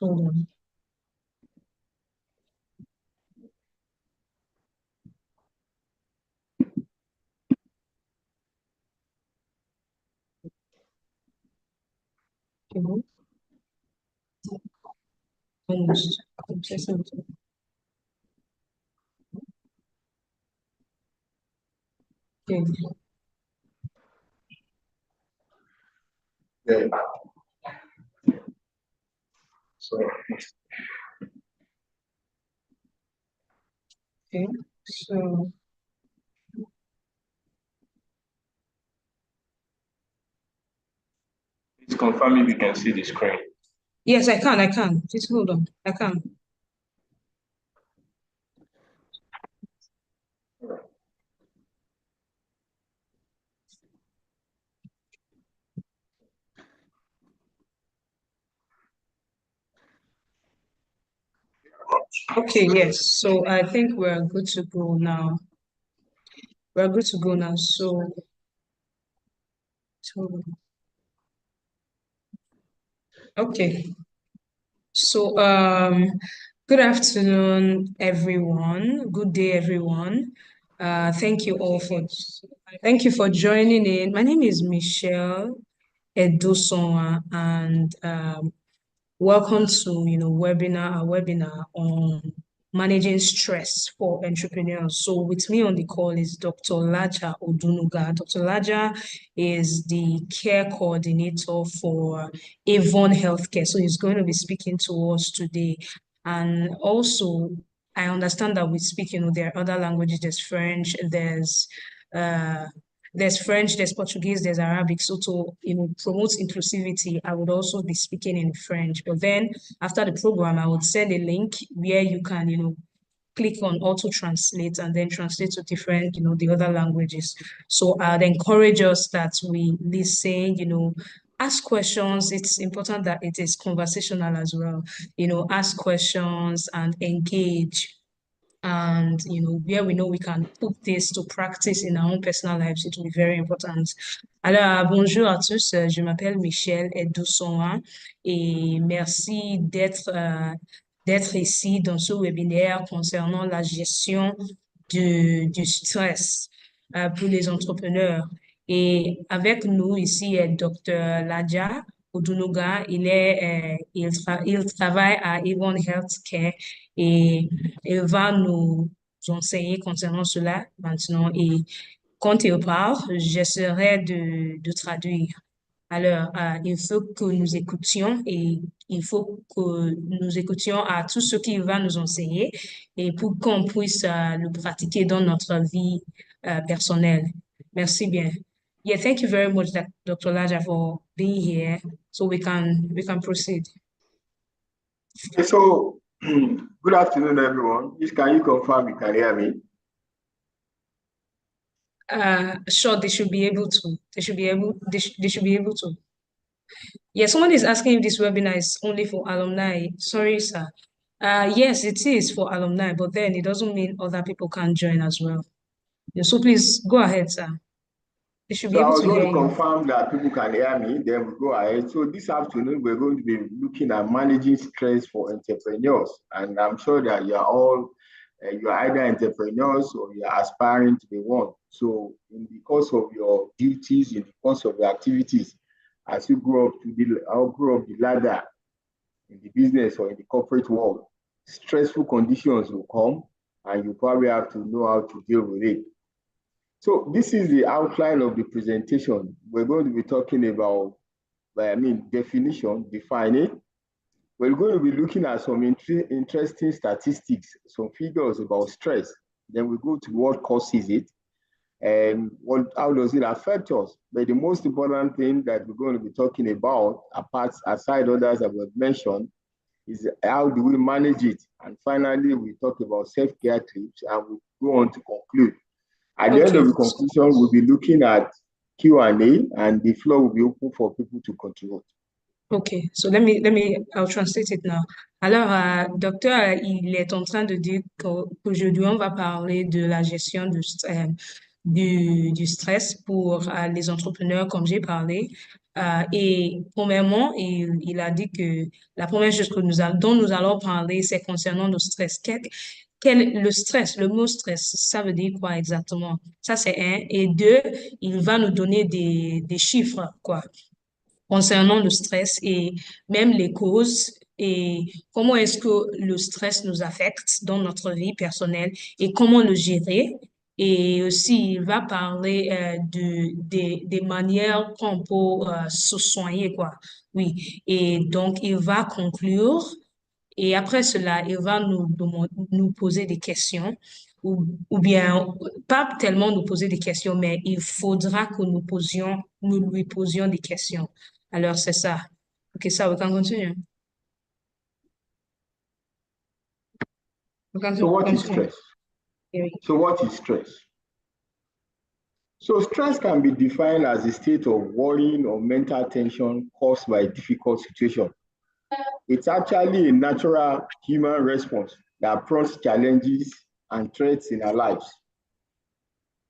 Hold on. Okay. Almost. I'm saying something. Okay. Yeah. So Okay. So please confirm if you can see the screen. yes, I can. I can. Just hold on. I can. Okay. Yes. So I think we're good to go now. We're good to go now. So okay. So good afternoon, everyone. Good day, everyone. Thank you all for thank you for joining in. My name is Michelle Edosonwa, and welcome to our webinar on managing stress for entrepreneurs. So with me on the call is Dr. Laja Odunuga. Dr. Laja is the care coordinator for Avon Healthcare. So he's going to be speaking to us today. And also, I understand that we speak, there are other languages. There's French, uh, there's Portuguese, there's Arabic. So to, promote inclusivity, I would also be speaking in French. But then after the program, I would send a link where you can, click on auto translate and then translate to different, the other languages. So I'd encourage us that we listen, ask questions. It's important that it is conversational as well, ask questions and engage. And where we know we can put this to practice in our own personal lives, it will be very important. Alors, bonjour à tous, je m'appelle Michel Edoussonwa et merci d'être ici dans ce webinaire concernant la gestion du stress pour les entrepreneurs. Et avec nous ici est Dr. Ladja Odunuga. Il travaille à Avon Healthcare et il va nous enseigner concernant cela maintenant. Et quand il parle, j'essaierai de traduire. Alors, il faut que nous écoutions et il faut que nous écoutions à tout ce qu'il va nous enseigner et pour qu'on puisse le pratiquer dans notre vie personnelle. Merci bien. Yeah, thank you very much, Dr. Laja, for being here. So we can proceed. Okay, so good afternoon, everyone. Please, can you confirm you can hear me? Sure, they should be able to. They should be able to. Yeah, someone is asking if this webinar is only for alumni. Sorry, sir. Yes, it is for alumni, but then it doesn't mean other people can join as well. Yeah, so please go ahead, sir. They should be So I able was to going hear to you. confirm that people can hear me, then we go ahead. So this afternoon, we're going to be looking at managing stress for entrepreneurs. And I'm sure that you're either entrepreneurs or you're aspiring to be one. So in the course of your duties, in the course of your activities, as you grow up the ladder in the business or in the corporate world, stressful conditions will come and you probably have to know how to deal with it. So this is the outline of the presentation. We're going to be talking about, defining. We're going to be looking at some interesting statistics, some figures about stress. Then we go to what causes it and how does it affect us. But the most important thing that we're going to be talking about, aside others that we've mentioned, is how do we manage it? And finally, we talk about self-care tips and we go on to conclude. At the end of the conclusion, we'll be looking at Q&A and the floor will be open for people to contribute. Okay, so I'll translate it now. Alors, docteur, il est en train de dire qu'aujourd'hui, on va parler de la gestion du stress pour les entrepreneurs, comme j'ai parlé. Et premièrement, il a dit que la première chose dont nous allons parler, c'est concernant le stress. Le stress, le mot stress, ça veut dire quoi exactement? Ça, c'est un. Et deux, il va nous donner des chiffres, quoi, concernant le stress et même les causes et comment est-ce que le stress nous affecte dans notre vie personnelle et comment le gérer. Et aussi, il va parler des manières qu'on peut se soigner, quoi. Oui. Et donc, il va conclure et après cela, il va nous poser des questions ou bien pas tellement nous poser des questions, mais il faudra que nous lui posions des questions. Alors, c'est ça. OK, ça, we can continue. We can So what is continue. stress? So what is stress? So stress can be defined as a state of worrying or mental tension caused by a difficult situation. It's actually a natural human response that prompts challenges and threats in our lives.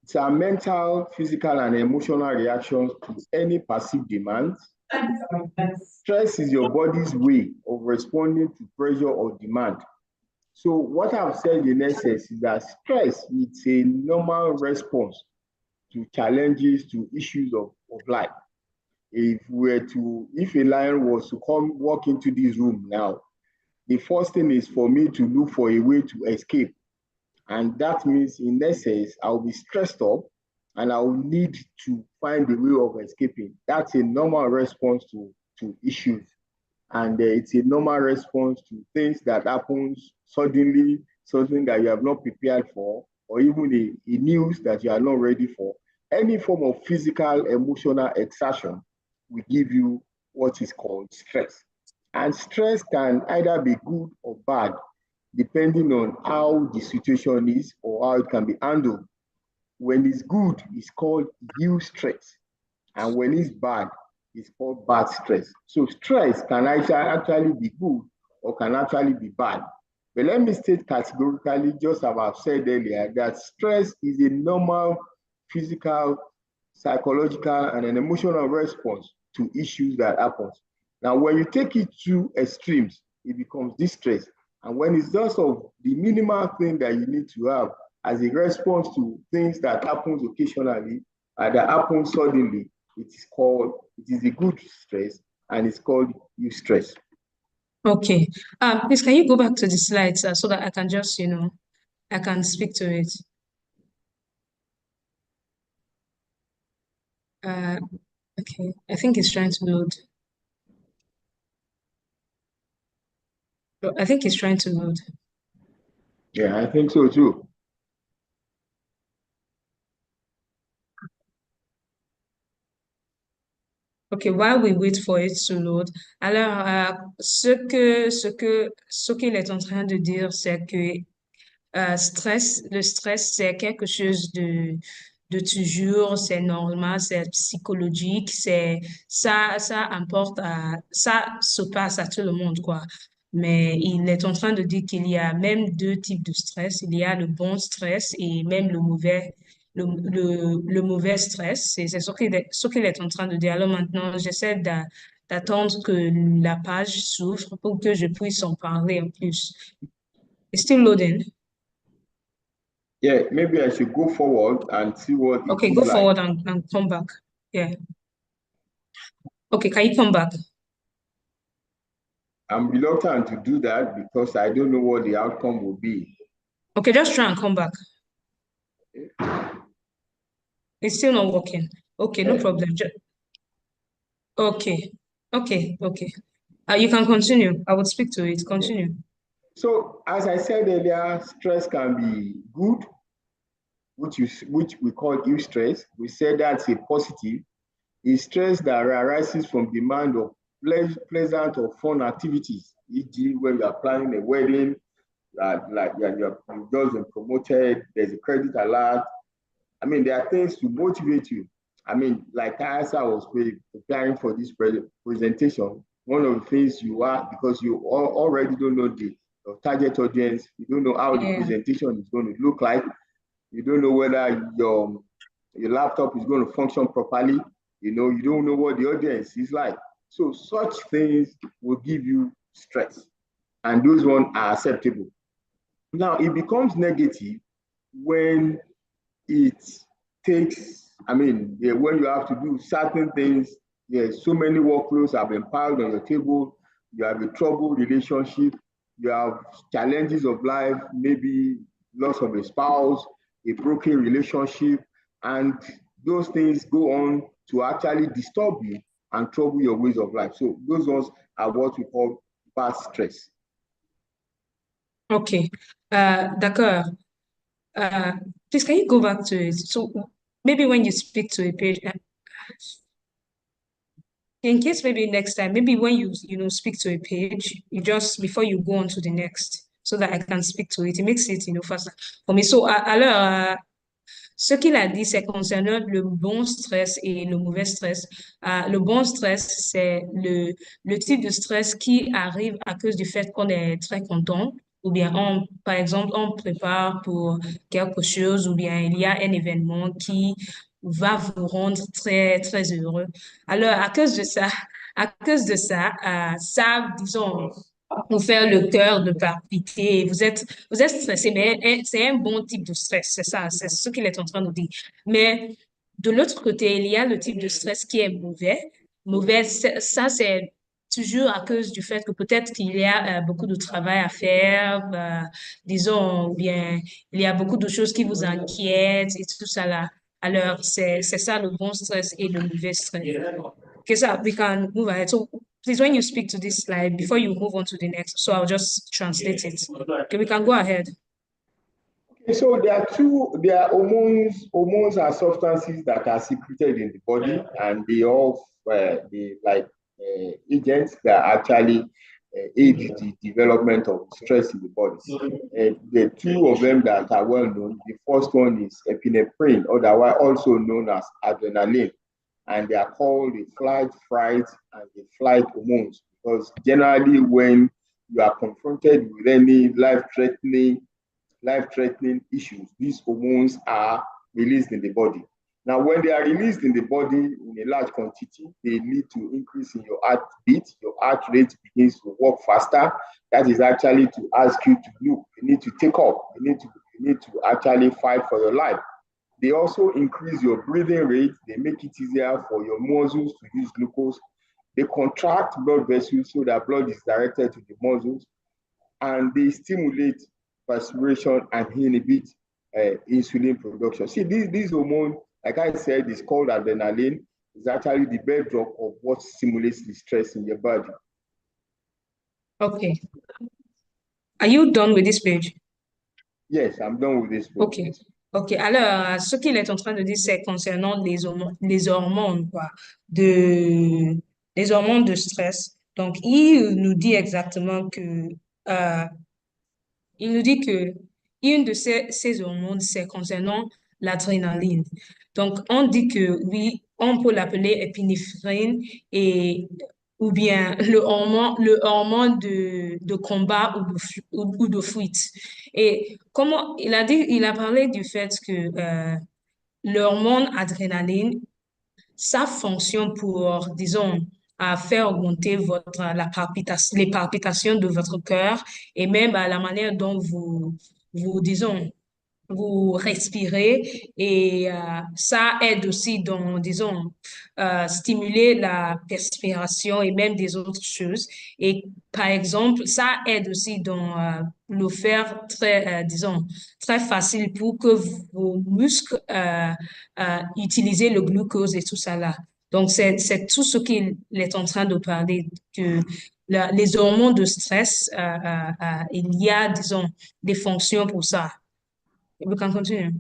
It's our mental, physical, and emotional reactions to any perceived demands. Stress is your body's way of responding to pressure or demand. So what I've said in essence is that stress is a normal response to challenges, to issues of life. If a lion was to come walk into this room now, the first thing is for me to look for a way to escape. And that means, in essence, I'll be stressed up and I'll need to find a way of escaping. That's a normal response to issues. And it's a normal response to things that happens suddenly, something that you have not prepared for, or even a news that you are not ready for. Any form of physical, emotional exertion will give you what is called stress. And stress can either be good or bad, depending on how the situation is or how it can be handled. When it's good, it's called eustress. And when it's bad, it's called bad stress. So stress can actually be good or can actually be bad. But let me state categorically, just as I've said earlier, that stress is a normal physical, psychological, and an emotional response to issues that happen. Now, when you take it to extremes, it becomes distress. And when it's just of the minimal thing that you need to have as a response to things that happens occasionally, that happens suddenly, it is a good stress and it's called eustress. Okay. Please, can you go back to the slides so that I can just, I can speak to it. Okay. I think it's trying to load. I think it's trying to load. Yeah, I think so too. OK, while we wait for it to load. Alors, ce qu'il est en train de dire, c'est que le stress, c'est quelque chose de toujours, c'est normal, c'est psychologique, ça importe ça se passe à tout le monde, quoi. Mais il est en train de dire qu'il y a même deux types de stress. Il y a le bon stress et même le mauvais stress. C'est ce qu'il est en train de dire. Alors maintenant, j'essaie d'attendre que la page s'ouvre pour que je puisse en parler en plus. It's still loading. Yeah, maybe I should go forward and see what it Okay, is go like. forward and come back. Yeah. Okay, can you come back? I'm reluctant to do that because I don't know what the outcome will be. Okay, just try and come back. It's still not working. Okay, no problem. Okay, okay. You can continue. I would speak to it. Continue. So, as I said earlier, stress can be good, which we call eustress. We said that's a positive. It's stress that arises from demand of pleasant or fun activities, e.g., when you are planning a wedding, like you've just been promoted, there's a credit alert. I mean, there are things to motivate you. I mean, like as I was preparing for this presentation, one of the things you are, because you already don't know the target audience, you don't know how the presentation is going to look like, you don't know whether your laptop is going to function properly, You don't know what the audience is like. So such things will give you stress, and those ones are acceptable. Now, it becomes negative when it takes, when you have to do certain things, yes, so many workloads have been piled on your table, you have a troubled relationship, you have challenges of life, maybe loss of a spouse, a broken relationship, and those things go on to actually disturb you and trouble your ways of life. So those ones are what we call bad stress. Okay. D'accord. Please, can you go back to it? So maybe when you speak to a patient, in case maybe next time, maybe when you speak to a page, you just before you go on to the next, so that I can speak to it. It makes it faster for me. So alors, ce qu'il a dit, c'est concernant le bon stress et le mauvais stress. Le bon stress, c'est le type de stress qui arrive à cause du fait qu'on est très content, ou bien par exemple, on prépare pour quelque chose, ou bien il y a un événement qui va vous rendre très, très heureux. Alors, ça, disons, vous faire le cœur de palpiter. Vous êtes stressé, mais c'est un bon type de stress. C'est ça, c'est ce qu'il est en train de dire. Mais de l'autre côté, il y a le type de stress qui est mauvais. Mauvais, ça, c'est toujours à cause du fait que peut-être qu'il y a beaucoup de travail à faire, disons, ou bien il y a beaucoup de choses qui vous inquiètent et tout ça là. Alors, c'est ça le bon stress et le mauvais stress. Okay, so we can move ahead. So please, when you speak to this slide, before you move on to the next, so I'll just translate it. Okay, we can go ahead. So there are hormones. Hormones are substances that are secreted in the body, and they like agents that actually aid the development of stress in the body. The two of them that are well known. The first one is epinephrine, otherwise also known as adrenaline, and they are called the flight, fright, and the flight hormones, because generally when you are confronted with any life-threatening issues, these hormones are released in the body. Now, when they are released in the body in a large quantity, they lead to increase in your heartbeat. Your heart rate begins to work faster. That is actually to ask you to look. You need to take off. You need to actually fight for your life. They also increase your breathing rate. They make it easier for your muscles to use glucose. They contract blood vessels so that blood is directed to the muscles, and they stimulate perspiration and inhibit insulin production. See, this hormone, like I said, is called adrenaline. It's actually the bedrock of what stimulates the stress in your body. Okay. Are you done with this page? Yes, I'm done with this page. Okay. Ok, alors, ce qu'il est en train de dire, c'est concernant les hormones, quoi, les hormones de stress. Donc, il nous dit exactement que euh, il nous dit que une de ces hormones, c'est concernant l'adrénaline. Donc, on dit que oui, on peut l'appeler épinéphrine et ou bien le hormone de combat ou de fuite. Et comment il a parlé du fait que l'hormone adrénaline ça fonctionne pour, disons, à faire augmenter les palpitations de votre cœur et même à la manière dont disons, vous respirez et ça aide aussi dans, disons, stimuler la perspiration et même des autres choses. Et par exemple, ça aide aussi dans le faire très, disons, très facile pour que vos muscles utilisent le glucose et tout ça là. Donc, c'est tout ce qu'il est en train de parler, que les hormones de stress, il y a, disons, des fonctions pour ça. We can continue.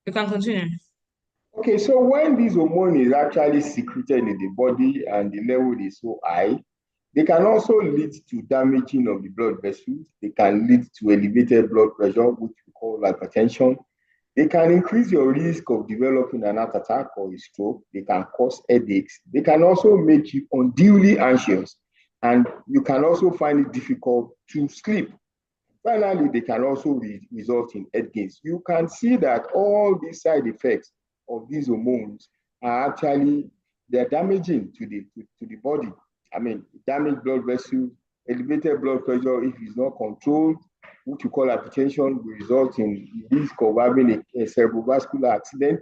We can continue. Okay, so when this hormone is actually secreted in the body and the level is so high, they can also lead to damaging of the blood vessels. They can lead to elevated blood pressure, which we call hypertension. They can increase your risk of developing an heart attack or a stroke. They can cause headaches. They can also make you unduly anxious. And you can also find it difficult to sleep. Finally, they can also result in head gains. You can see that all these side effects of these hormones are actually, they're damaging to the body. I mean, damaged blood vessels, elevated blood pressure, if it's not controlled, which you call hypertension, will result in risk of having a cerebrovascular accident.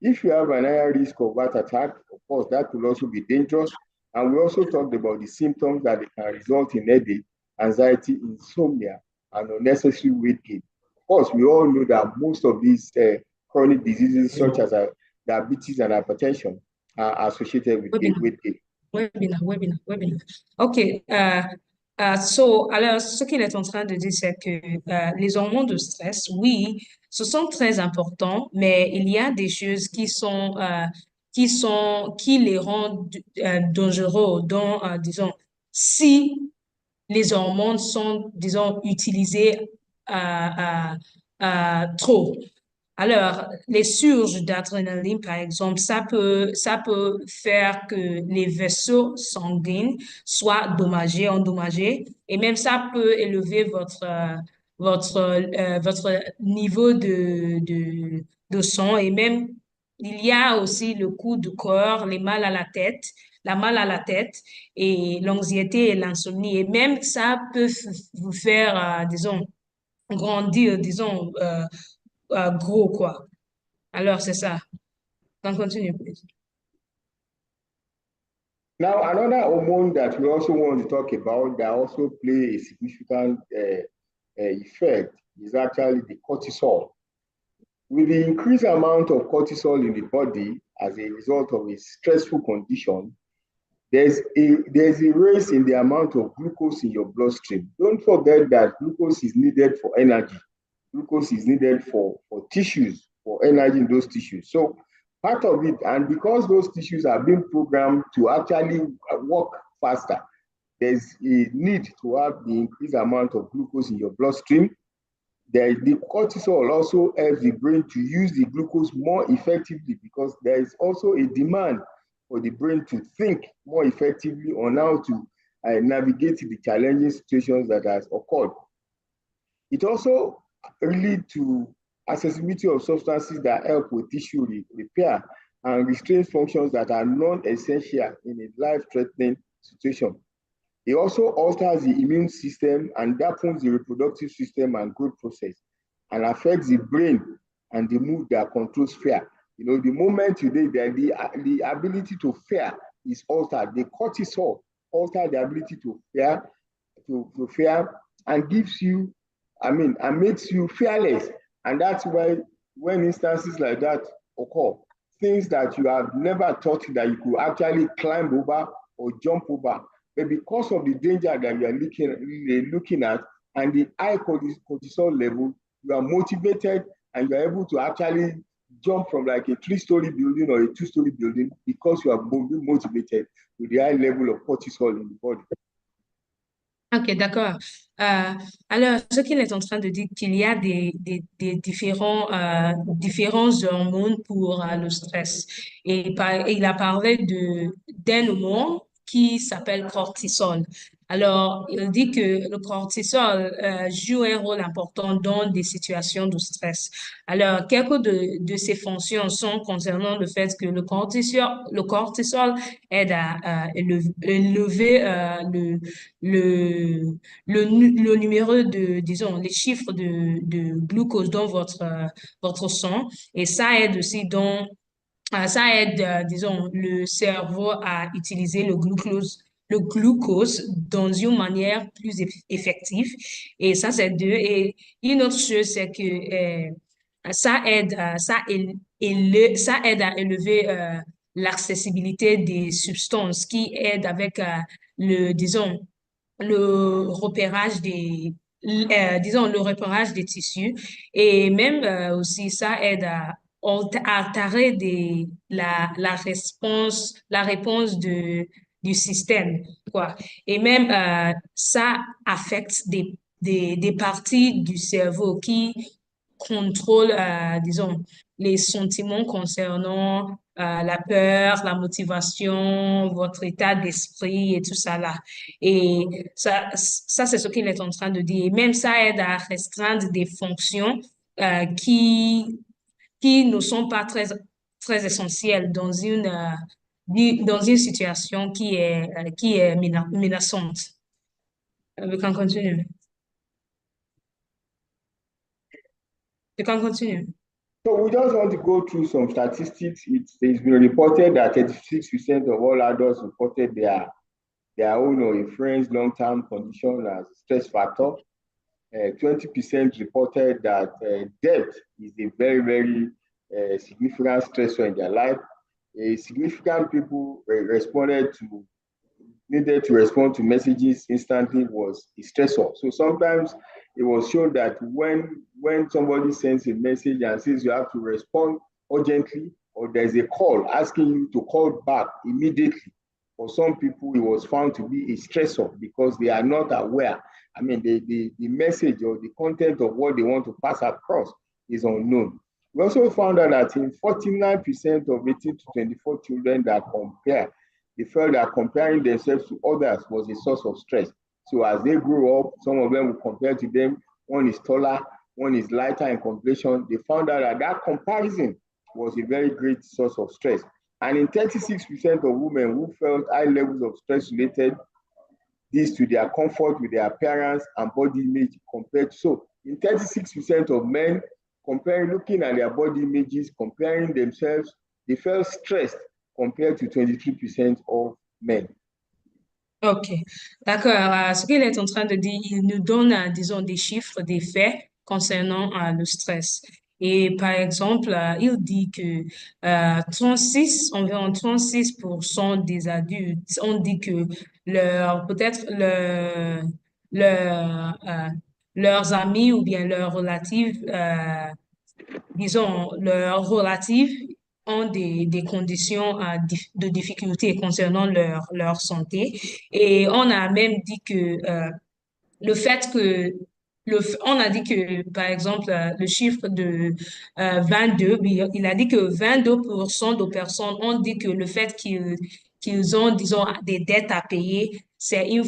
If you have an higher risk of heart attack, of course, that could also be dangerous. And we also talked about the symptoms that they can result in headache, anxiety, insomnia, and unnecessary weight gain. Of course, we all know that most of these chronic diseases, such as diabetes and hypertension, are associated with Webinar, weight gain. webinar. OK. Alors, ce qu'il est en train de dire, c'est que les hormones de stress, oui, ce sont très importants, mais il y a des choses qui les rendent dangereux, dont, disons, si les hormones sont, disons, utilisées trop. Alors, les surges d'adrénaline, par exemple, ça peut faire que les vaisseaux sanguins soient endommagés, et même ça peut élever votre niveau de sang, et même il y a aussi le coup de corps, la mal à la tête, et l'anxiété et l'insomnie, et même ça peut vous faire, disons, grandir, disons, gros, quoi. Alors, c'est ça. Donc, continue, please. Now, another hormone that we also want to talk about that also play a significant effect is actually the cortisol. With the increased amount of cortisol in the body as a result of a stressful condition, there's a raise in the amount of glucose in your bloodstream. Don't forget that glucose is needed for energy. Glucose is needed for tissues, for energy in those tissues. So part of it, and because those tissues are being programmed to actually work faster, there's a need to have the increased amount of glucose in your bloodstream. The cortisol also helps the brain to use the glucose more effectively because there is also a demand for the brain to think more effectively on how to navigate the challenging situations that has occurred. It also leads to accessibility of substances that help with tissue repair and restrain functions that are non-essential in a life-threatening situation. It also alters the immune system and dampens the reproductive system and growth process and affects the brain and the mood that controls fear. You know, the moment you did that, the ability to fear is altered. The cortisol alters the ability to fear and gives you, and makes you fearless. And that's why when instances like that occur, things that you have never thought that you could actually climb over or jump over, but because of the danger that you are looking at and the high cortisol level, you are motivated and you are able to actually jump from like a 3-story building or a 2-story building because you are motivated with the high level of cortisol in the body. OK, d'accord. Alors, ce qu'il est en train de dire, qu'il y a des différents hormones pour le stress. Et il a parlé d'un hormone qui s'appelle cortisol. Alors, il dit que le cortisol joue un rôle important dans des situations de stress. Alors, quelques de ses fonctions sont concernant le fait que le cortisol aide à élever le numéro disons, les chiffres de glucose dans votre sang. Et ça aide aussi disons, le cerveau à utiliser le glucose dans une manière plus effective. Et ça, c'est deux. Et une autre chose, c'est que ça aide à élever l'accessibilité des substances qui aident avec disons, disons, le repérage des tissus. Et même aussi, ça aide à altérer la réponse du système, quoi. Et même, ça affecte des parties du cerveau contrôle, disons, les sentiments concernant la peur, la motivation, votre état d'esprit et tout ça là. Et ça c'est ce qu'il est en train de dire. Et même ça aide à restreindre des fonctions qui ne sont pas très essentielles dans une situation qui est menaçante. We can continue. You can continue. So we just want to go through some statistics. It's been reported that 36% of all adults reported their own or a friend's long-term condition as stress factor. 20% reported that debt is a very, very significant stressor in their life. Significant people needed to respond to messages instantly was a stressor. So sometimes it was shown that when somebody sends a message and says you have to respond urgently, or there's a call asking you to call back immediately, for some people it was found to be a stressor because they are not aware. I mean, the message or the content of what they want to pass across is unknown. We also found out that in 49% of 18 to 24 children that compare, they felt that comparing themselves to others was a source of stress. So as they grew up, some of them will compare to them. One is taller, one is lighter in complexion. They found out that that comparison was a very great source of stress. And in 36% of women who felt high levels of stress related this to their comfort with their appearance and body image compared to, so in 36% of men, looking at their body images, comparing themselves, they felt stressed compared to 23% of men. OK, d'accord. Ce qu'il est en train de dire, il nous donne, disons, des chiffres, des faits concernant le stress. Et par exemple, il dit que environ 36% des adultes ont dit que peut-être leurs amis ou bien leurs relatifs, disons, leurs relatifs ont des conditions de difficulté concernant leur santé. Et on a même dit que le fait que on a dit que, par exemple, le chiffre de 22, il a dit que 22% de personnes ont dit que le fait qu'ils ont, disons, des dettes à payer, c'est un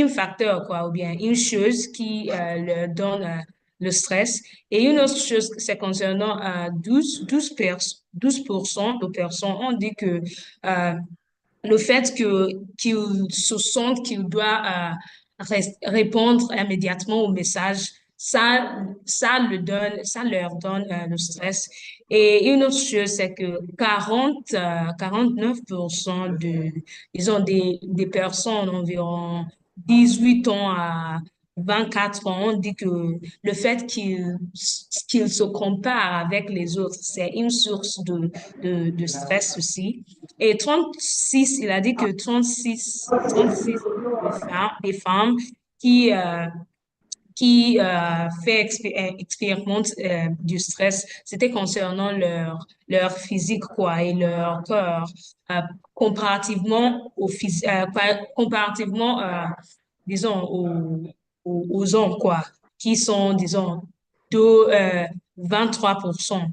facteur, quoi, ou bien une chose qui leur donne le stress. Et une autre chose, c'est concernant 12% de personnes ont dit que le fait qu'ils se sentent qu'ils doivent répondre immédiatement au message, ça leur donne le stress. Et une autre chose, c'est que 49% ils ont des personnes environ 18 ans à 24 ans ont dit que le fait qu'ils se comparent avec les autres, c'est une source de stress aussi. Et 36, il a dit que 36 des femmes qui, euh, expérimentent du stress, c'était concernant leur physique, quoi, et leur corps, euh, comparativement, disons, aux hommes, quoi, qui sont, disons, de 23%.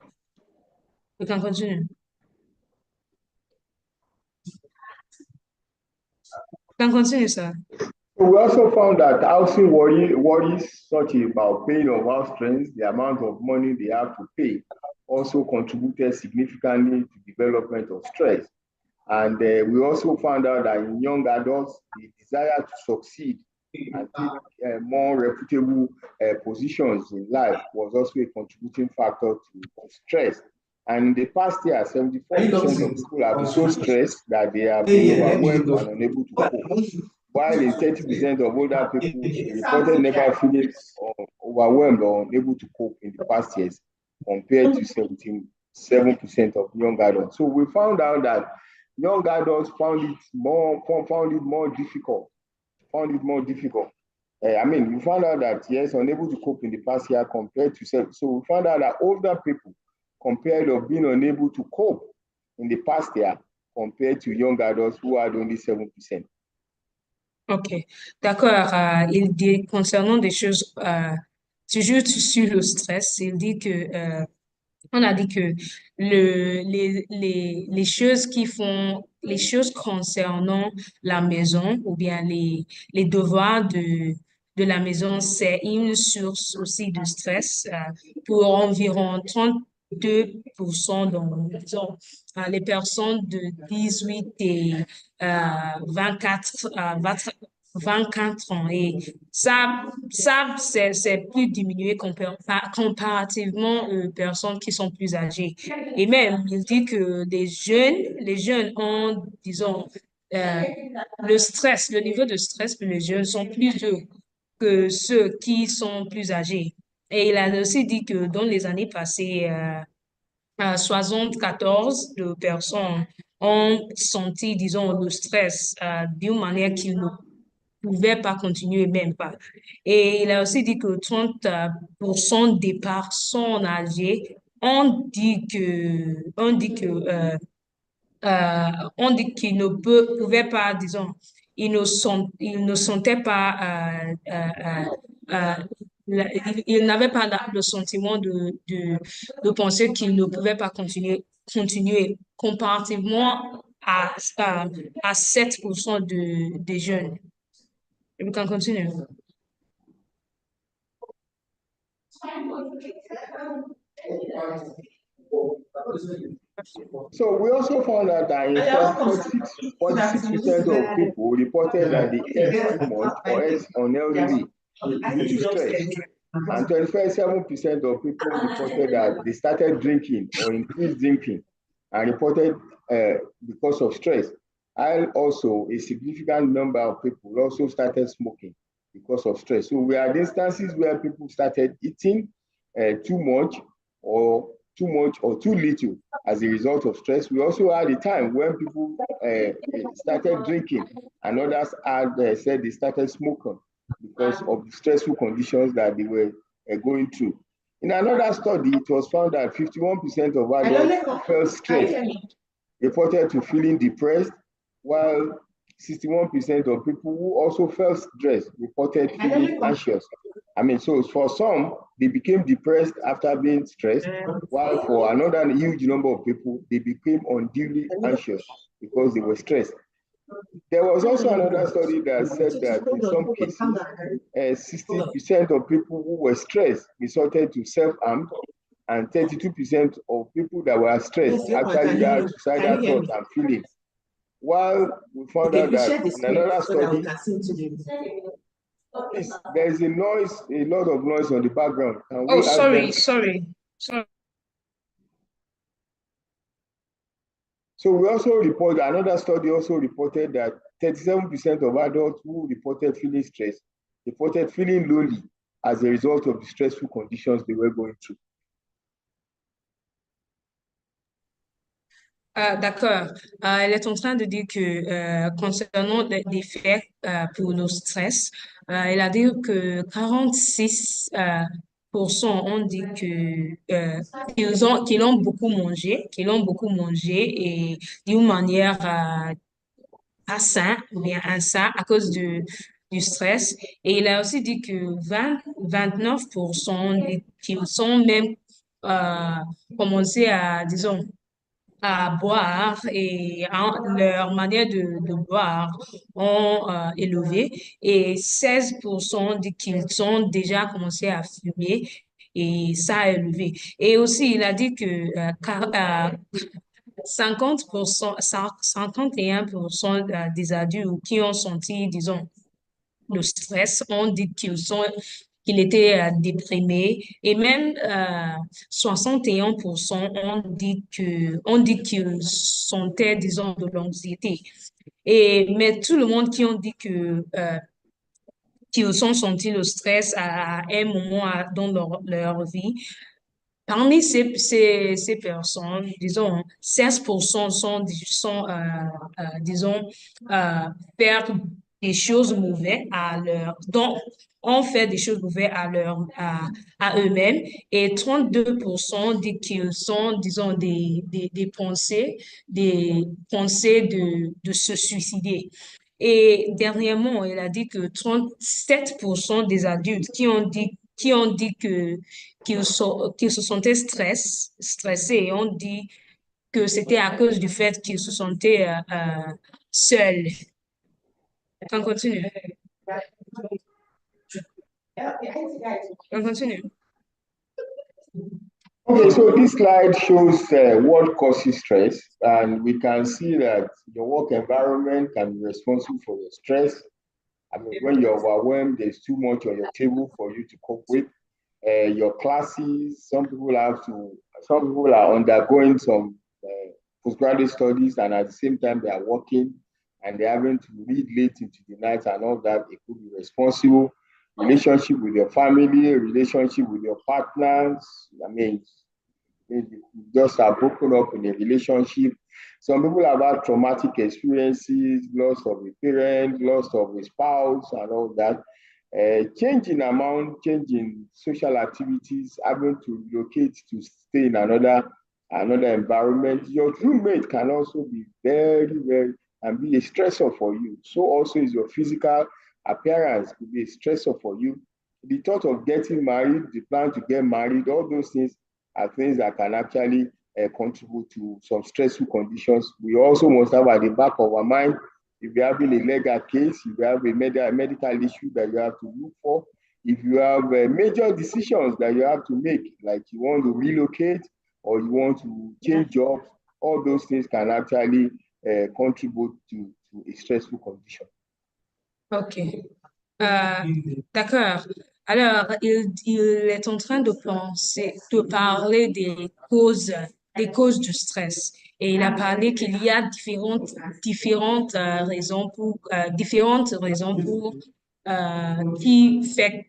We can continue. We can continue, sir. We also found that housing worries such about paying of house rents, the amount of money they have to pay, also contributed significantly to development of stress. And we also found out that in young adults, the desire to succeed and take more reputable positions in life was also a contributing factor to stress. And in the past year, 74% of people have been so stressed that they have been overwhelmed and unable to cope. While in 30% of older people reported never feeling overwhelmed or unable to cope in the past years, compared to 77% of young adults. So we found out that young adults found it more difficult. I mean, we found out that yes, unable to cope in the past year compared to so we found out that older people compared of being unable to cope in the past year compared to young adults who had only 7%. OK. D'accord. Il dit concernant des choses toujours sur le stress. Il dit que on a dit que les choses qui font, les choses concernant la maison ou bien les devoirs de la maison, c'est une source aussi de stress pour environ 32% dans, disons, les personnes de 18 et 24, 24 ans. Et ça c'est plus diminué comparativement aux personnes qui sont plus âgées. Et même, il dit que les jeunes ont, disons, euh, le niveau de stress pour les jeunes sont plus hauts que ceux qui sont plus âgés. Et il a aussi dit que dans les années passées, 74 de personnes ont senti, disons, le stress d'une manière qu'ils ne pouvaient pas continuer, même pas. Et il a aussi dit que 30% des personnes âgées ont dit qu'ils ne pouvaient pas, disons, ils ne sentaient pas, ils n'avaient pas le sentiment de penser qu'ils ne pouvaient pas continuer comparativement à 7% des jeunes. Et we can continue. So we also found out that in fact 46% of people reported that they ate too much or ate unhealthily due to stress. And 27% of people reported that they started drinking or increased drinking and reported because of stress. And also a significant number of people also started smoking because of stress. So we had instances where people started eating too much or too little as a result of stress. We also had a time when people started drinking and others had said they started smoking because of the stressful conditions that they were going through. In another study, it was found that 51% of adults who felt stressed reported to feeling depressed, while 61% of people who also felt stressed reported feeling anxious. I mean, so for some, they became depressed after being stressed, while for another huge number of people, they became unduly anxious because they were stressed. There was also another study that said that in some cases, 60% of people who were stressed resorted to self-harm, and 32% of people that were stressed actually had suicidal thoughts and feelings. While we found out that in another study, there's a lot of noise on the background. Can Oh, we ask them? sorry. So we also report, another study also reported that 37% of adults who reported feeling stressed reported feeling lonely as a result of the stressful conditions they were going through. D'accord. Elle est en train de dire que concernant les faits pour le stress, elle a dit que 46 ont dit que qu'ils ont beaucoup mangé, et d'une manière pas sain ou bien insain à cause du stress. Et il a aussi dit que 29% qu'ils ont même commencé à, disons, à boire et leur manière de boire ont élevé et 16% dit qu'ils ont déjà commencé à fumer et ça a élevé. Et aussi, il a dit que 50%, 51% des adultes qui ont senti, disons, le stress ont dit qu'ils étaient déprimés et même 61% ont dit qu'ils sentaient, disons, de l'anxiété. Mais tout le monde qui ont dit qu'ils ont senti le stress à un moment dans leur vie, parmi ces personnes, disons, 16% disons, faire des choses mauvaises donc, ont fait des choses mauvaises à eux-mêmes et 32% disent qu'ils sont, disons, des pensées de se suicider. Et dernièrement, il a dit que 37% des adultes qui ont dit qui ont dit que qu'ils se sentaient stressés et ont dit que c'était à cause du fait qu'ils se sentaient seuls. On continue. On continue. Okay, so this slide shows what causes stress, and we can see that your work environment can be responsible for your stress. I mean, when you're overwhelmed, there's too much on your table for you to cope with. Your classes, some people are undergoing some postgraduate studies, and at the same time, they are working and they're having to read late into the night and all that. It could be responsible. Relationship with your family, relationship with your partners. I mean, maybe just are broken up in a relationship. Some people have had traumatic experiences, loss of a parent, loss of a spouse, and all that. Change in amount, change in social activities, having to relocate to stay in another environment. Your roommate can also be very and be a stressor for you. So also is your physical appearance could be a stressor for you. The thought of getting married, the plan to get married, all those things are things that can actually contribute to some stressful conditions. We also must have at the back of our mind, if you're having a legal case, if you have a medical issue that you have to look for, if you have major decisions that you have to make, like you want to relocate or you want to change jobs, all those things can actually contribute to a stressful condition. OK. D'accord. Alors, il est en train de de parler des causes du stress. Et il a parlé qu'il y a différentes raisons pour qui fait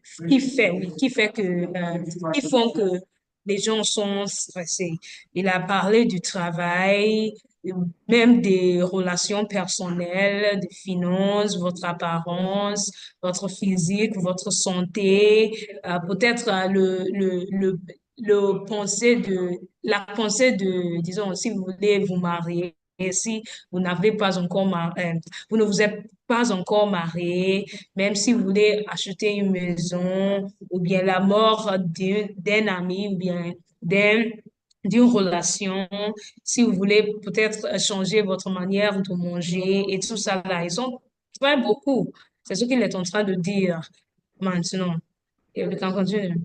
que, qui font que les gens sont stressés. Il a parlé du travail, même des relations personnelles, des finances, votre apparence, votre physique, votre santé, peut-être la pensée de, disons, si vous voulez vous marier, et si vous n'avez pas encore vous ne vous êtes pas encore marié, même si vous voulez acheter une maison, ou bien la mort d'un ami, ou bien d'un d'une relation, si vous voulez peut-être changer votre manière de manger et tout ça là, ils sont très beaucoup. C'est ce qu'il est en train de dire maintenant. Et we can continue.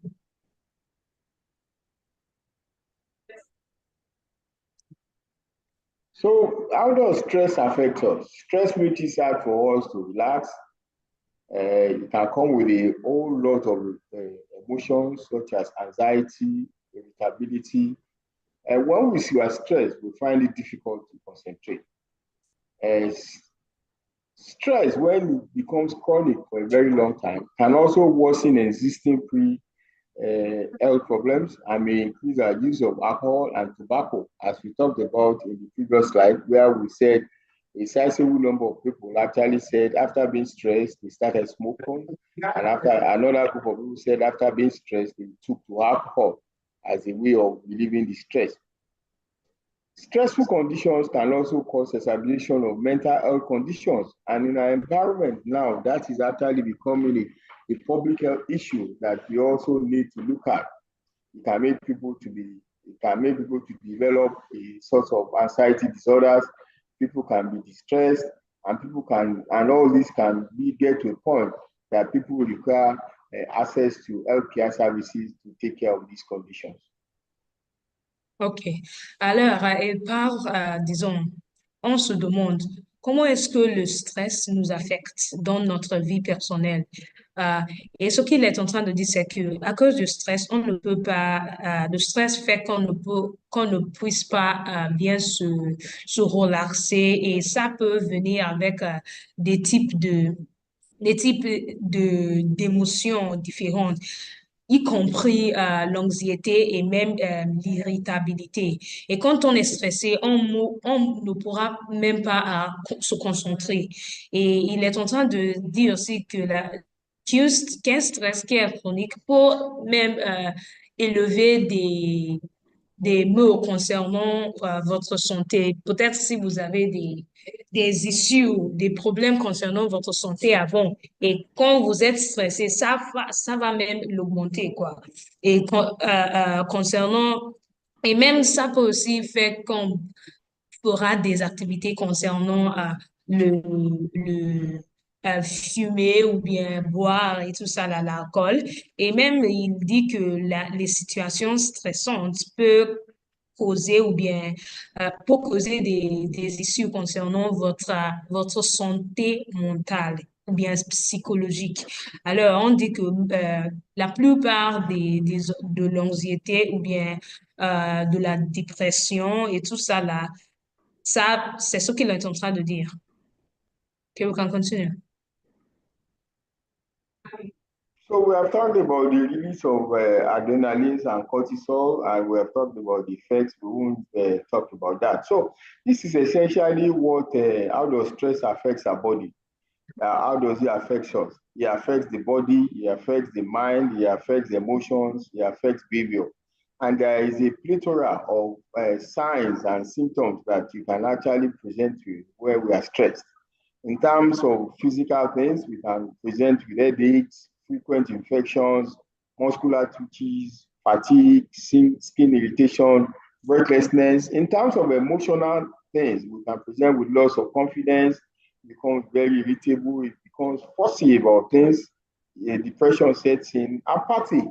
So how does stress affect us? Stress makes it hard for us to relax. It can come with a whole lot of emotions such as anxiety, irritability. And when we are stressed, we find it difficult to concentrate. Uh, Stress, when it becomes chronic for a very long time, can also worsen existing health problems and may increase our use of alcohol and tobacco, as we talked about in the previous slide, where we said a sizable number of people actually said after being stressed, they started smoking. And after another group of people said after being stressed, they took to alcohol as a way of relieving the stress. Stressful conditions can also cause exacerbation of mental health conditions. And in our environment now, that is actually becoming a public health issue that we also need to look at. It can make people to develop a sort of anxiety disorders. People can be distressed, and all this can get to a point that people require access to healthcare services to take care of these conditions. OK. Alors, elle part, disons, on se demande comment est-ce que le stress nous affecte dans notre vie personnelle. Euh, et ce qu'il est en train de dire, c'est que à cause du stress, on ne peut pas, le stress fait qu'on ne puisse pas bien se relaxer et ça peut venir avec des types d'émotions différentes, y compris l'anxiété et même l'irritabilité. Et quand on est stressé, on ne pourra même pas se concentrer. Et il est en train de dire aussi que qu'un stress qui est chronique peut même élever des maux concernant votre santé. Peut-être si vous avez des issues, des problèmes concernant votre santé avant. Et quand vous êtes stressé, ça va même l'augmenter, quoi. Et concernant, et même ça peut aussi faire qu'on fera des activités concernant le fumer ou bien boire et tout ça, l'alcool. Et même, il dit que les situations stressantes peuvent causer ou bien pour causer des issues concernant votre santé mentale ou bien psychologique. Alors, on dit que la plupart de l'anxiété ou bien de la dépression et tout ça, là, ça, c'est ce qu'il est en train de dire. Que vous can continue. So we have talked about the release of adrenaline and cortisol, and we have talked about the effects. We won't talk about that. So this is essentially what how does stress affects our body. How does it affect us? It affects the body, it affects the mind, it affects the emotions, it affects behavior. And there is a plethora of signs and symptoms that you can actually present to where we are stressed. In terms of physical things, we can present with headaches, frequent infections, muscular twitches, fatigue, skin irritation, breathlessness. In terms of emotional things, we can present with loss of confidence, becomes very irritable, it becomes fussy about things, depression sets in, apathy,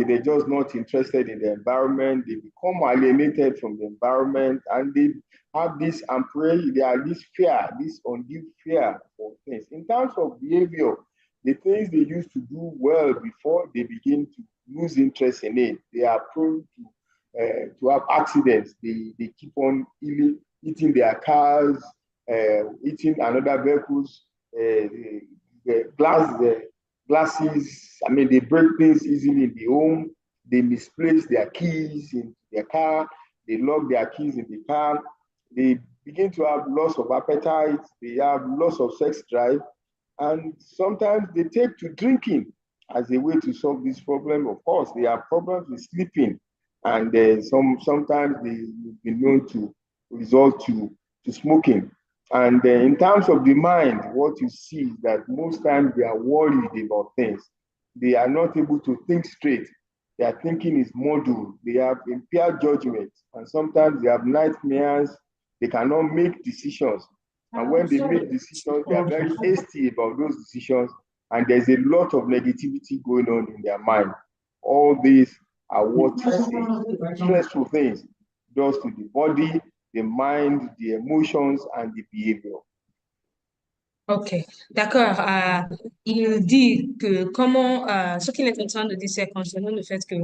they're just not interested in the environment, they become alienated from the environment, and they have this they are this fear, this undue fear for things. In terms of behavior, the things they used to do well before, they begin to lose interest in it. They are prone to have accidents. They keep on eating their cars, eating another vehicles, the glasses. I mean, they break things easily in the home. They misplace their keys in their car. They lock their keys in the car. They begin to have loss of appetite. They have loss of sex drive. And sometimes they take to drinking as a way to solve this problem. Of course, they have problems with sleeping. And sometimes they've been known to resort to smoking. And in terms of the mind, what you see is that most times they are worried about things. They are not able to think straight. Their thinking is muddled. They have impaired judgment. And sometimes they have nightmares. They cannot make decisions. And when they make decisions, they are very hasty about those decisions. And there's a lot of negativity going on in their mind. All these are what the stressful things does to the body, the mind, the emotions, and the behavior. Ok, d'accord. Il dit que ce qu'il est en train de dire, c'est concernant le fait que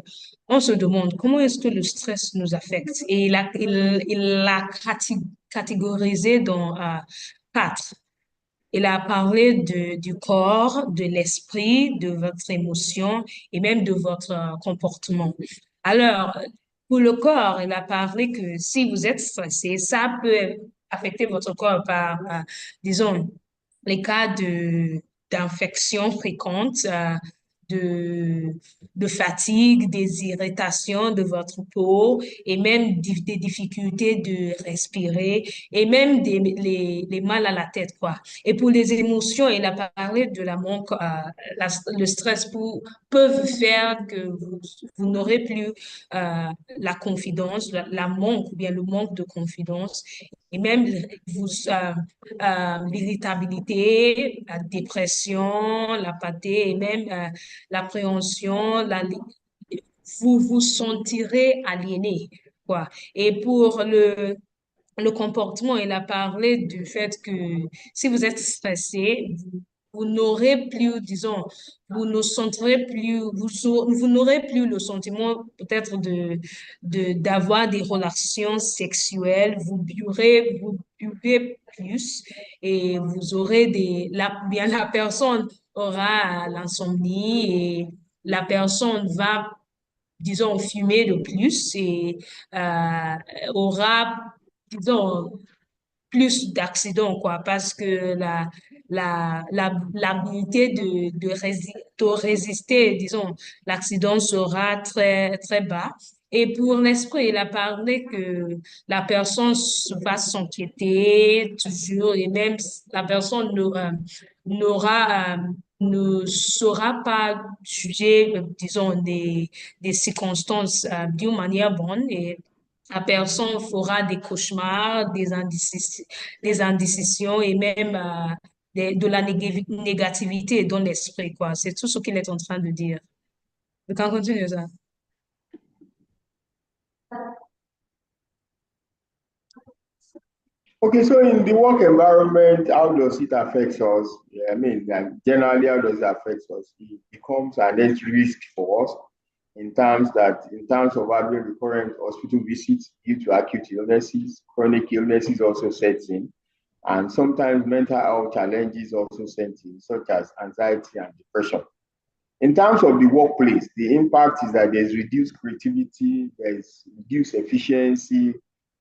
on se demande comment est-ce que le stress nous affecte. Et il l'a catégorisé dans quatre. Il a parlé du corps, de l'esprit, de votre émotion et même de votre comportement. Alors, pour le corps, il a parlé que si vous êtes stressé, ça peut affecter votre corps par, disons, les cas d'infections fréquentes, de, de fatigue, des irritations de votre peau et même des difficultés de respirer et même les mal à la tête, quoi. Et pour les émotions, il a parlé de la manque, le stress peuvent faire que vous n'aurez plus la confidence, la manque ou bien le manque de confidence et même l'irritabilité, la dépression, l'apathie et même l'appréhension, vous vous sentirez aliéné, quoi. Et pour le comportement, il a parlé du fait que si vous êtes stressé, vous n'aurez plus, disons, vous ne sentirez plus, vous n'aurez plus le sentiment peut-être d'avoir des relations sexuelles, vous buvez plus et vous aurez bien la personne aura l'insomnie et la personne va disons, fumer de plus et aura, disons, plus d'accidents, quoi, parce que l'habilité de résister, disons, l'accident sera très, très bas. Et pour l'esprit, il a parlé que la personne va s'inquiéter toujours et même la personne ne saura pas juger, disons, des circonstances d'une manière bonne et la personne fera des cauchemars, des indécisions et même de la négativité dans l'esprit, quoi. C'est tout ce qu'il est en train de dire. Donc, on continue ça. Okay, so in the work environment, how does it affect us? Yeah, I mean, like generally, how does it affect us? It becomes a net risk for us in terms of having recurrent hospital visits due to acute illnesses, chronic illnesses also sets in, and sometimes mental health challenges also set in, such as anxiety and depression. In terms of the workplace, the impact is that there's reduced creativity, there's reduced efficiency,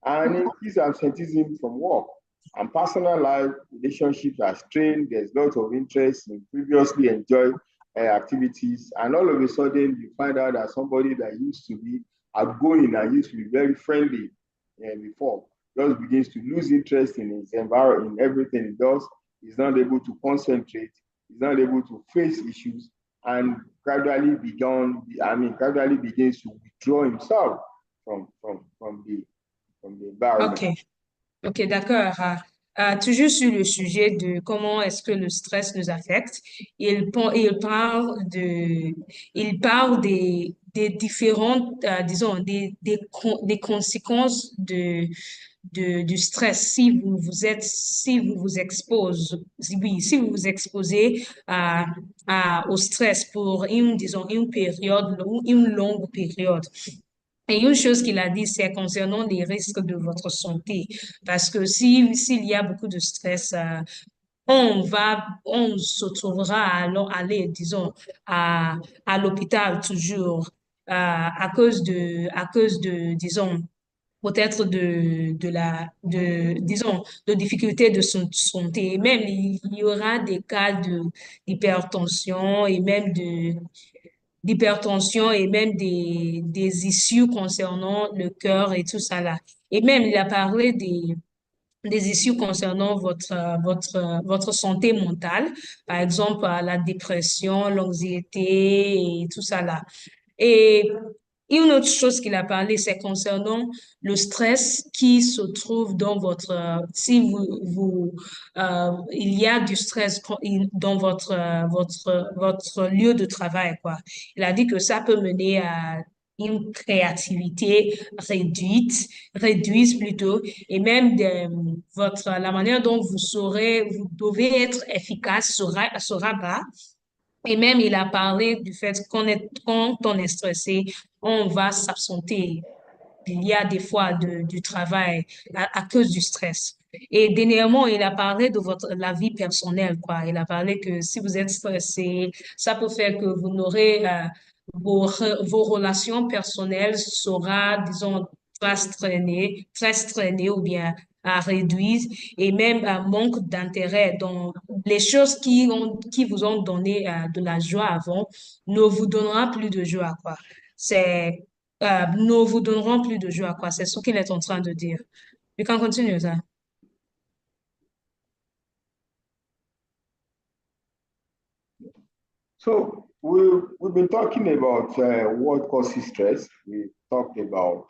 and increased absenteeism from work. And personal life relationships are strained. There's lots of interest in previously enjoyed activities, and all of a sudden you find out that somebody that used to be outgoing and used to be very friendly before just begins to lose interest in his environment, in everything he does. He's not able to concentrate. He's not able to face issues and gradually begins to withdraw himself from the environment. OK. OK, d'accord. Toujours sur le sujet de comment est-ce que le stress nous affecte, il parle des différentes, disons, des conséquences du stress si vous vous exposez, oui, si vous vous exposez au stress pour disons, une période ou une longue période. Et une chose qu'il a dit, c'est concernant les risques de votre santé. Parce que s'il y a beaucoup de stress, on se trouvera à aller, disons, à l'hôpital toujours, à cause de, disons, peut-être disons, de difficultés de santé. Et même, il y aura des cas d'hypertension et même d'hypertension et même des issues concernant le cœur et tout ça là. Et même, il a parlé des issues concernant votre santé mentale, par exemple, la dépression, l'anxiété et tout ça là. Et une autre chose qu'il a parlé, c'est concernant le stress qui se trouve dans si il y a du stress dans votre lieu de travail, quoi. Il a dit que ça peut mener à une créativité réduite plutôt, et même la manière dont vous devez être efficace sera bas. Et même, il a parlé du fait quand on est stressé, on va s'absenter. Il y a des fois du travail à cause du stress. Et dernièrement, il a parlé de la vie personnelle, quoi. Il a parlé que si vous êtes stressé, ça peut faire que vous n'aurez, vos relations personnelles sera, disons, très strainées ou bien à réduire et même un manque d'intérêt. Donc, les choses qui vous ont donné de la joie avant ne vous donnera plus de joie, quoi. Ne vous donneront plus de joie, quoi. C'est ce qu'il est en train de dire. We can continue ça. So we've been talking about what causes stress. We've talked about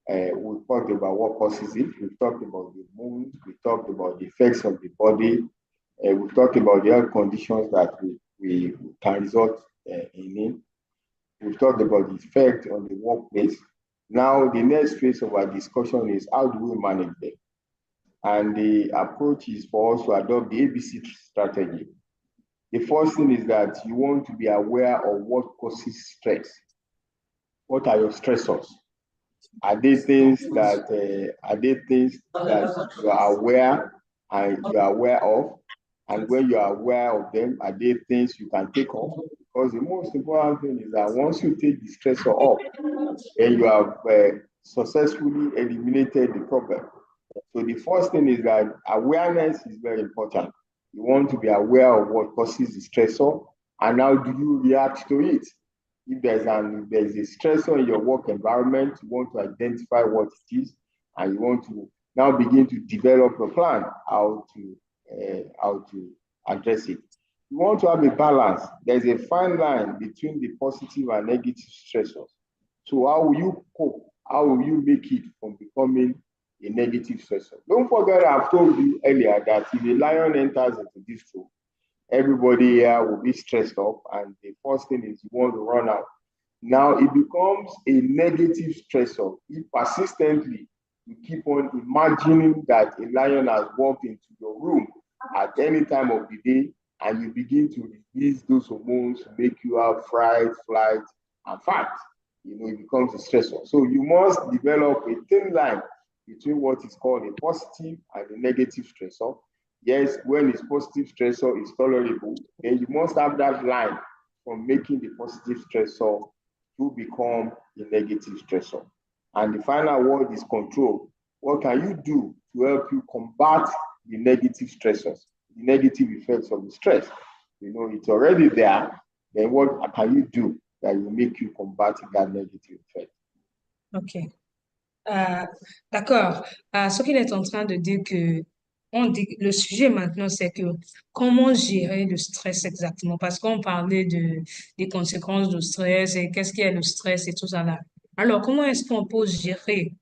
what causes it. We've talked about the mood. We talked about the effects of the body. We've talked about the health conditions that we can result in it. We've talked about the effect on the workplace. Now, the next phase of our discussion is how do we manage them? And the approach is for us to adopt the ABC strategy. The first thing is that you want to be aware of what causes stress. What are your stressors? Are they things that you are aware of? And when you are aware of them, are they things you can take off? Because the most important thing is that once you take the stressor off, then you have successfully eliminated the problem. So the first thing is that awareness is very important. You want to be aware of what causes the stressor and how do you react to it. If there's a stressor in your work environment, you want to identify what it is, and you want to now begin to develop a plan how to address it. You want to have a balance. There's a fine line between the positive and negative stressors. So how will you cope? How will you make it from becoming a negative stressor? Don't forget, I've told you earlier that if a lion enters into this room, everybody here will be stressed up, and the first thing is you want to run out. Now it becomes a negative stressor if persistently you keep on imagining that a lion has walked into your room at any time of the day, and you begin to release those hormones to make you have fright, flight, and fight. It becomes a stressor. So you must develop a thin line between what is called a positive and a negative stressor. Yes, when it's positive stressor is tolerable, then you must have that line from making the positive stressor to become a negative stressor. And the final word is control. What can you do to help you combat the negative stressors, the negative effects of the stress? It's already there. Then what can you do that will make you combat that negative effect? OK. D'accord. Ce qu'il est en train de dire que le sujet maintenant, c'est que comment gérer le stress exactement? Parce qu'on parlait des conséquences du stress et qu'est-ce qui est le stress et tout ça là. Alors, comment est-ce qu'on peut gérer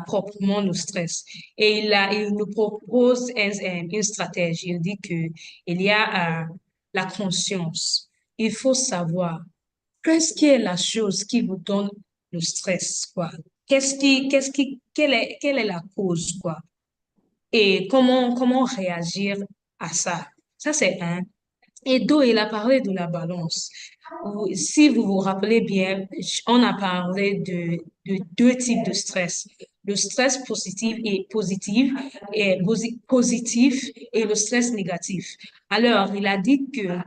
proprement le stress? Et il nous propose une stratégie. Il dit que il y a la conscience. Il faut savoir qu'est-ce qui est la chose qui vous donne le stress, quoi? Quelle est la cause, quoi? Et comment réagir à ça? Ça, c'est un. Et deux, il a parlé de la balance. Si vous vous rappelez bien, on a parlé de deux types de stress. Le stress positif et le stress négatif. Alors, il a dit que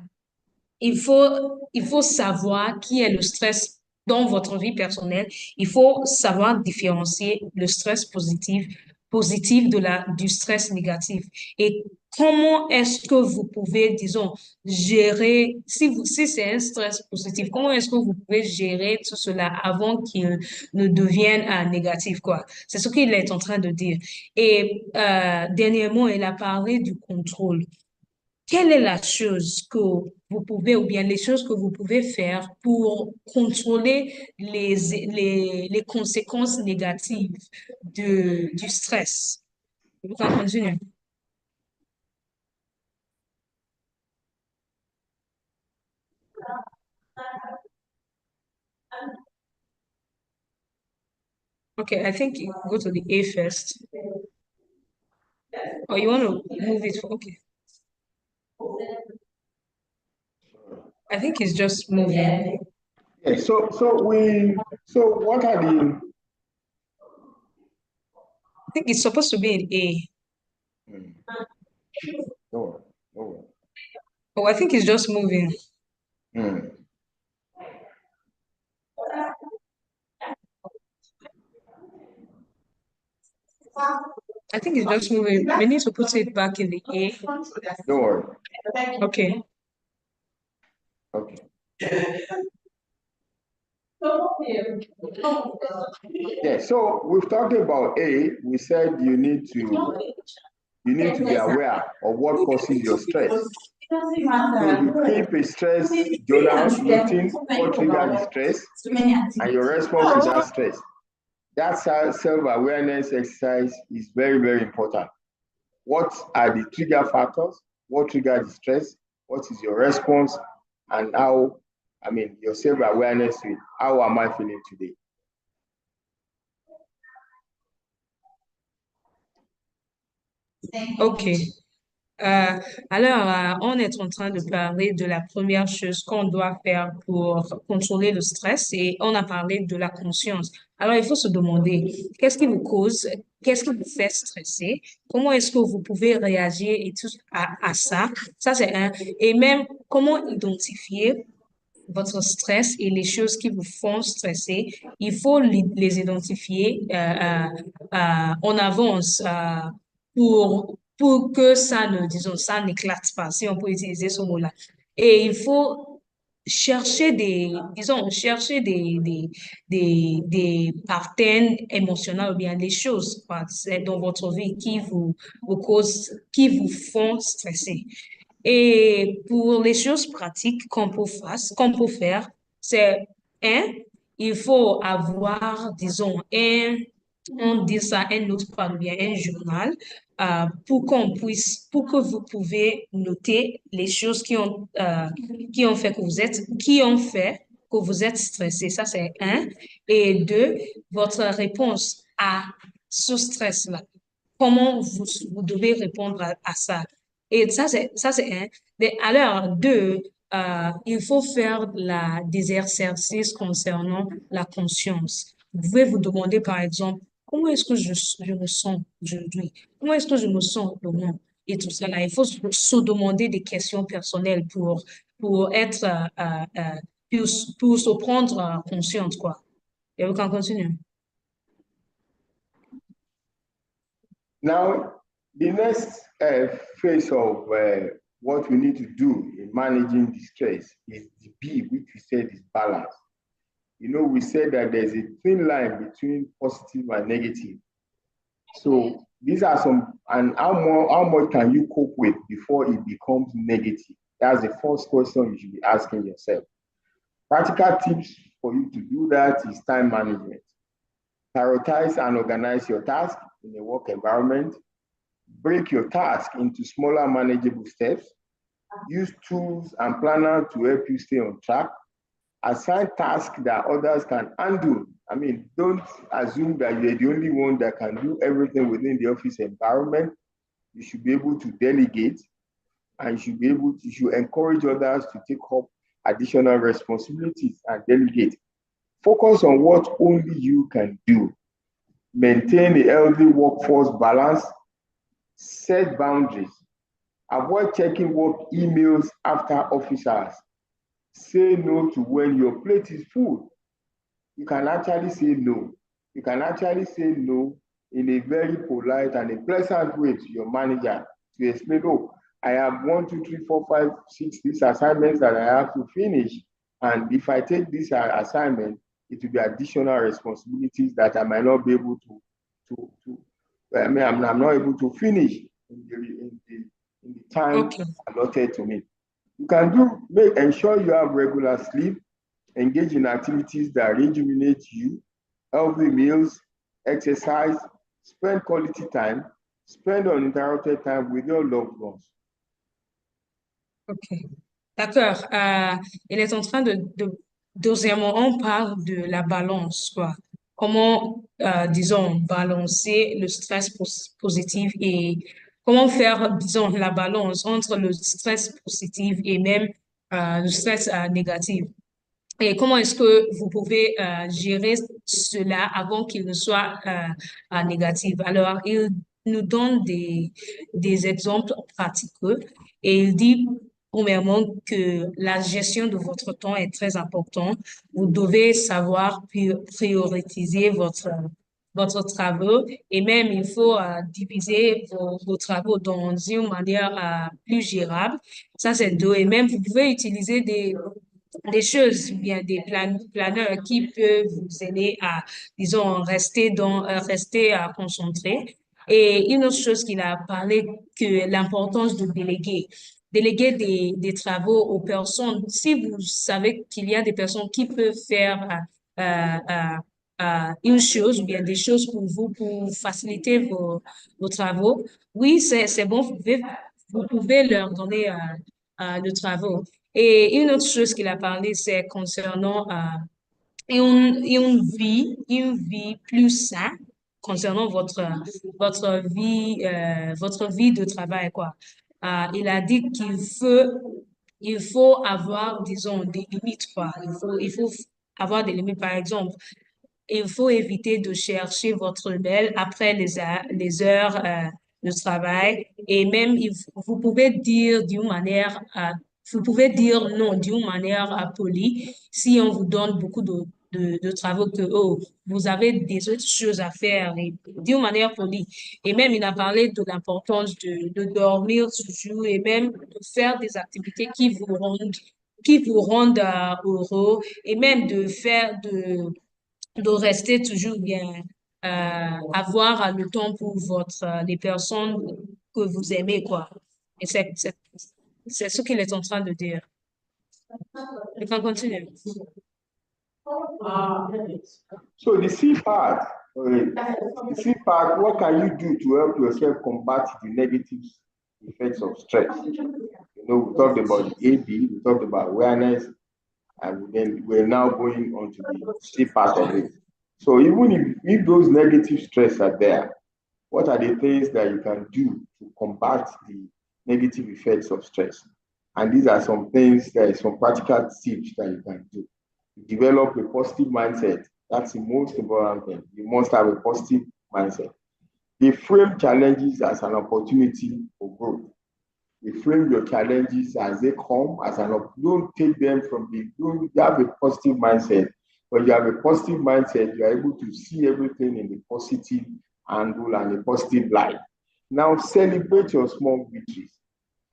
il faut savoir qui est le stress dans votre vie personnelle. Il faut savoir différencier le stress positif du stress négatif. Et comment est-ce que vous pouvez, disons, gérer, si c'est un stress positif, comment est-ce que vous pouvez gérer tout cela avant qu'il ne devienne négatif, quoi? C'est ce qu'il est en train de dire. Et dernièrement, il a parlé du contrôle. Quelle est la chose que vous pouvez, ou bien les choses que vous pouvez faire pour contrôler les conséquences négatives du stress? Vous pouvez continuer. Okay, I think you go to the A first. Or you want to move it? Okay. I think it's just moving. Yeah, so what are the I think it's supposed to be in A. no, no. Oh, I think it's just moving. I think it's just moving. We need to put it back in the A. Don't worry. Okay. Okay. Yeah, so we've talked about A. We said you need to be aware of what causes your stress. So you keep a stress journal, noting what triggered the stress and your response to that stress. That self-awareness exercise is very, very important. What are the trigger factors? What triggered the stress? What is your response? And your self-awareness with how am I feeling today? OK. Alors, on est en train de parler de la première chose qu'on doit faire pour contrôler le stress et on a parlé de la conscience. Alors, il faut se demander, qu'est-ce qui vous cause, qu'est-ce qui vous fait stresser? Comment est-ce que vous pouvez réagir et tout à ça? Ça, c'est un. Et même, comment identifier votre stress et les choses qui vous font stresser, il faut les identifier en avance pour que ça ne, disons, ça n'éclate pas, si on peut utiliser ce mot-là. Et il faut chercher disons, chercher des partenaires émotionnels ou bien des choses, quoi, c'est dans votre vie vous causent, qui vous font stresser. Et pour les choses pratiques qu'on peut faire, c'est, un, il faut avoir, disons, on dit ça, un notepad ou bien un journal, pour que vous pouvez noter les choses qui ont fait que vous êtes stressé. Ça, c'est un. Et deux, votre réponse à ce stress-là. Comment vous devez répondre à ça? Et ça, c'est un. Mais alors, deux, il faut faire des exercices concernant la conscience. Vous pouvez vous demander, par exemple, comment est-ce que je me sens aujourd'hui? Comment est-ce que je me sens demain? Et tout ça là. Il faut se demander des questions personnelles pour être, pour se prendre conscience, quoi. Et vous can continue. Now, the next phase of what we need to do in managing the stress is the B, which we said is balance. You know, we said that there's a thin line between positive and negative. So these are some, and how much can you cope with before it becomes negative? That's the first question you should be asking yourself. Practical tips for you to do that is time management. Prioritize and organize your task in a work environment. Break your task into smaller manageable steps. Use tools and planners to help you stay on track. Assign tasks that others can handle. I mean, don't assume that you're the only one that can do everything within the office environment. You should be able to delegate, and you should encourage others to take up additional responsibilities and delegate. Focus on what only you can do. Maintain a healthy workforce balance. Set boundaries. Avoid checking work emails after office hours. Say no to when your plate is full. You can actually say no. You can actually say no in a very polite and a pleasant way to your manager to explain, oh, I have 1, 2, 3, 4, 5, 6, these assignments that I have to finish. And if I take this assignment, it will be additional responsibilities that I might not be able I mean, I'm not able to finish in the time Okay. allotted to me. You can ensure you have regular sleep, engage in activities that rejuvenate you, healthy meals, exercise, spend quality time, spend uninterrupted time with your loved ones. Ok, d'accord. Il est en train deuxièmement, on parle de la balance, quoi. Comment, disons, balancer le stress positif et comment faire, disons, la balance entre le stress positif et même le stress négatif. Et comment est-ce que vous pouvez gérer cela avant qu'il ne soit négatif? Alors, il nous donne des exemples pratiques et il dit, premièrement, que la gestion de votre temps est très importante. Vous devez savoir prioriser votre travaux et même il faut diviser vos travaux dans une manière plus gérable. Ça, c'est deux. Et même, vous pouvez utiliser des choses, bien des planeurs qui peuvent vous aider à, disons, rester concentré. Et une autre chose qu'il a parlé, que l'importance de déléguer. Déléguer des travaux aux personnes. Si vous savez qu'il y a des personnes qui peuvent faire une chose ou bien des choses pour vous, pour faciliter vos travaux, oui, c'est bon, vous pouvez leur donner le travail. Et une autre chose qu'il a parlé, c'est concernant une vie plus saine concernant votre vie de travail, quoi. Il a dit il faut avoir, disons, des limites, quoi. Il faut avoir des limites. Par exemple, il faut éviter de chercher votre mail après les heures de travail et même vous pouvez dire d'une manière, vous pouvez dire non d'une manière polie si on vous donne beaucoup de travaux que oh, vous avez des autres choses à faire et d'une manière polie. Et même il a parlé de l'importance de dormir toujours et même de faire des activités qui vous rendent qui vous rendent heureux et même de rester toujours bien, avoir le temps pour les personnes que vous aimez, quoi. Et c'est ce qu'il est en train de dire. Il can continue. So the C part, what can you do to help yourself combat the negative effects of stress? You know, we talked about the AB, we talked about awareness, and then we're now going on to the C part of it. So even if those negative stress are there, what are the things that you can do to combat the negative effects of stress? And these are some things, there is some practical tips that you can do. Develop a positive mindset. That's the most important thing. You must have a positive mindset. They frame challenges as an opportunity for growth. You frame your challenges as they come, don't take them from don't have a positive mindset. When you have a positive mindset, you are able to see everything in the positive angle and a positive light. Now celebrate your small victories.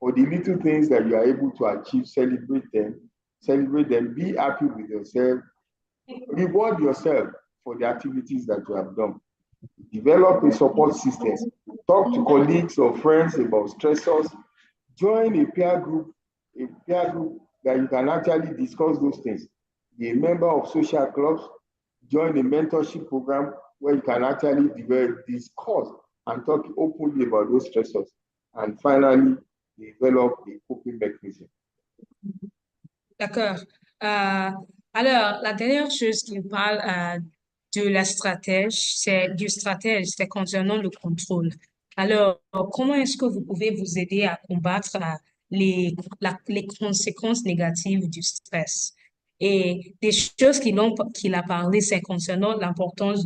For the little things that you are able to achieve, celebrate them, be happy with yourself, reward yourself for the activities that you have done. Develop a support system. Talk to colleagues or friends about stressors. Join a peer group that you can actually discuss those things. Be a member of social clubs. Join a mentorship program where you can actually discuss and talk openly about those stressors. And finally, develop a coping mechanism. D'accord. Euh, alors, la dernière chose qu'il parle de la stratège, c'est concernant le contrôle. Alors, comment est-ce que vous pouvez vous aider à combattre les conséquences négatives du stress? Et des choses qu'il a parlé, c'est concernant l'importance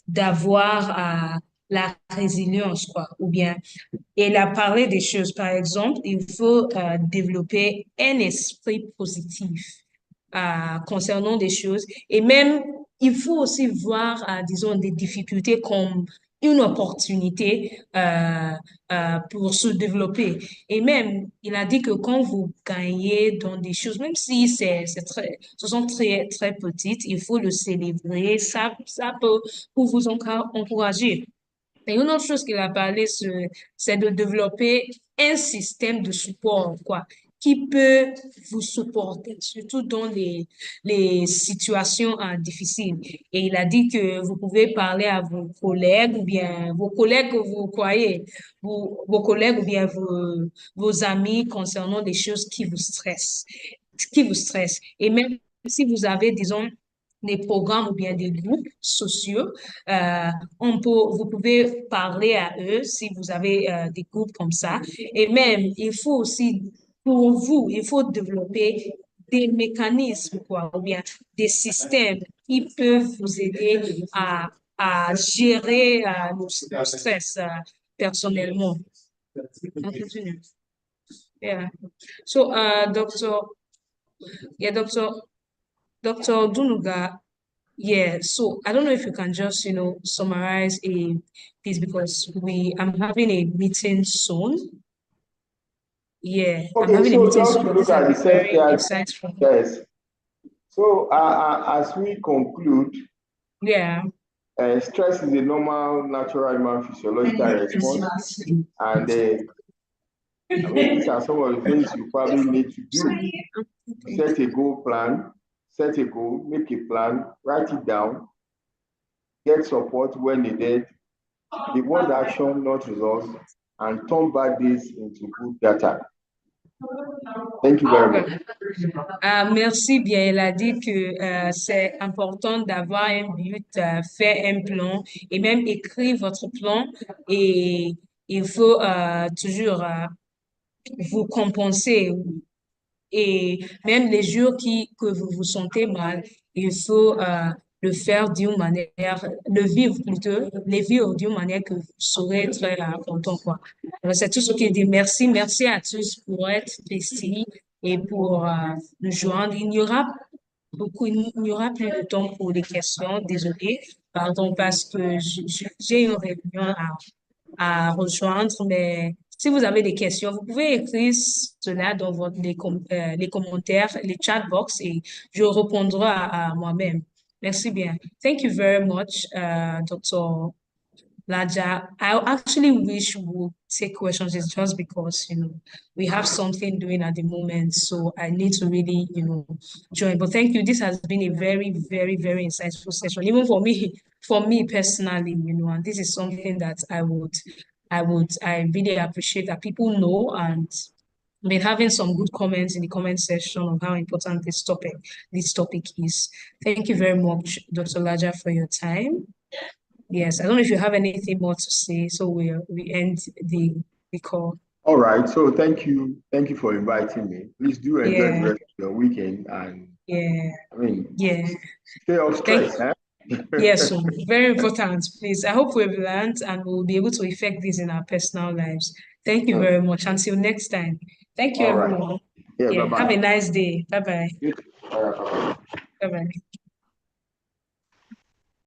d'avoir la résilience, quoi, ou bien et il a parlé des choses. Par exemple, il faut développer un esprit positif concernant des choses. Et même, il faut aussi voir, disons, des difficultés comme une opportunité pour se développer. Et même, il a dit que quand vous gagnez dans des choses, même si ce sont très, très petites, il faut le célébrer. Ça peut pour vous encourager. Et une autre chose qu'il a parlé, c'est de développer un système de support, quoi, qui peut vous supporter, surtout dans les situations difficiles. Et il a dit que vous pouvez parler à vos collègues ou bien vos collègues que vous croyez, vos collègues ou bien vos amis concernant des choses qui vous stressent. Et même si vous avez, disons, des programmes ou bien des groupes sociaux, euh, vous pouvez parler à eux si vous avez des groupes comme ça. Et même, il faut aussi, pour vous, il faut développer des mécanismes, quoi, ou bien des systèmes qui peuvent vous aider à gérer le stress personnellement. On continue. Yeah. So, Dr. Dunuga, yeah, so I don't know if you can just, summarize a piece because I'm having a meeting soon. Yeah, I'm Okay, having a so meeting just to soon. look This has at the been very self-care insightful. test. So as we conclude, Yeah. stress is a normal, natural human physiological response. And I mean, these are some of the things you probably need to do. Set a goal, make a plan, write it down, get support when needed, reward action, not results, and turn bad days into good data. Thank you very much. Merci bien. Elle a dit que c'est important d'avoir un but, faire un plan et même écrire votre plan et il faut toujours vous compenser. Et même les jours que vous vous sentez mal, il faut le faire d'une manière, le vivre plutôt, les vivre d'une manière que vous serez très content, quoi. Alors, c'est tout ce qu'il dit. Merci, merci à tous pour être ici et pour nous joindre. Il n'y aura plus de temps pour les questions. Désolée, pardon, parce que j'ai une réunion à rejoindre, mais Si vous avez des questions, vous pouvez écrire cela dans les commentaires, les chat box et je répondrai à moi-même. Merci bien. Thank you very much, Dr. Laja. I actually wish we would take questions. It's just because, we have something doing at the moment. So I need to really, join. But thank you. This has been a very, very, very insightful session, even for me personally, and this is something that I really appreciate that people know and been having some good comments in the comment section of how important this topic is. Thank you very much, Dr. Laja, for your time. Yes, I don't know if you have anything more to say, so we end the call. All right. So thank you for inviting me. Please do enjoy the Yeah, rest of your weekend, and yeah, I mean, yeah. stay off Thank stress, huh? Yes, so very important, please. I hope we've learned and we'll be able to effect this in our personal lives. Thank you very much. Until next time. Thank you, All right. everyone. Yeah. Bye Yeah, have a bye. nice day. Bye bye. Bye bye.